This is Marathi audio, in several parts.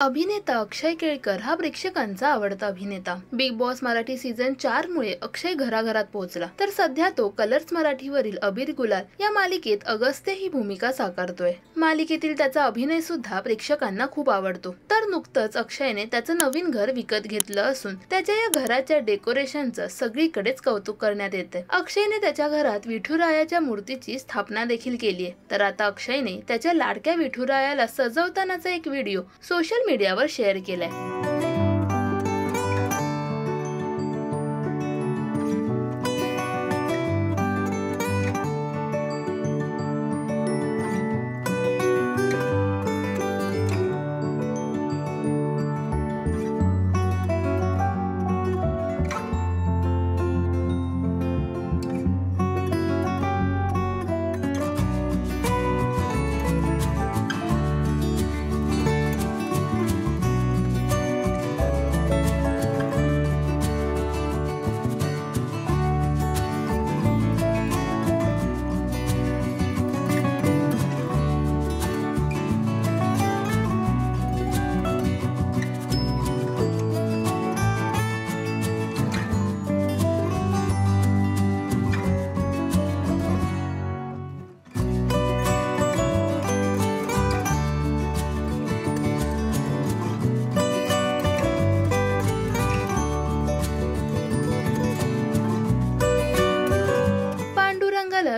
अभिनेता अक्षय केळकर हा प्रेक्षकांचा आवडता अभिनेता. बिग बॉस मराठी सीझन 4 मुळे अक्षय घराघरात पोहोचला. तर सध्या तो कलर्स मराठीवरील अबीर गुलाल या मालिकेत अगस्त्य ही भूमिका साकारतोय. मालिकेतील त्याचा अभिनय सुद्धा प्रेक्षकांना खूप आवडतो. तर नुकतंच अक्षयने त्याचं नवीन घर विकत घेतलं असून त्याच्या या घराच्या डेकोरेशनचं सगळीकडेच कौतुक करण्यात येते. अक्षयने त्याच्या घरात विठुरायाच्या मूर्तीची स्थापना देखील केली आहे. तर आता अक्षयने त्याच्या लाडक्या विठुरायाला सजवतानाचा एक व्हिडिओ सोशल मीडियावर शेअर केलाय.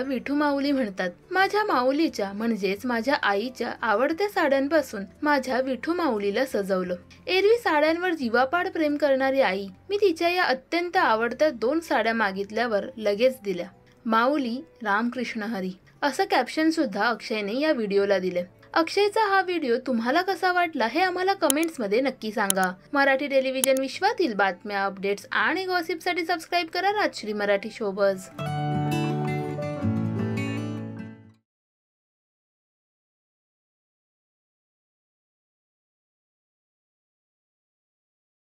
विठू माऊली म्हणतात. माझ्या माऊलीच्या म्हणजेच माझ्या आईच्या आवडत्या साड्यांपासून माझ्या विठू माऊलीला सजवलं. एरवी साड्यांवर जीवापाड प्रेम करणारी आई मी तिच्या या अत्यंत आवडत्या 2 साड्या मागितल्यावर लगेच दिल्या. माऊली रामकृष्ण हरी असं कॅप्शन सुद्धा अक्षयने या व्हिडिओला दिले. अक्षयचा हा व्हिडिओ तुम्हाला कसा वाटला हे आम्हाला कमेंट्स मध्ये नक्की सांगा. मराठी टेलिव्हिजन विश्वातील बातम्या, अपडेट्स आणि गॉसिपसाठी सबस्क्राईब करा राजश्री मराठी शोबज.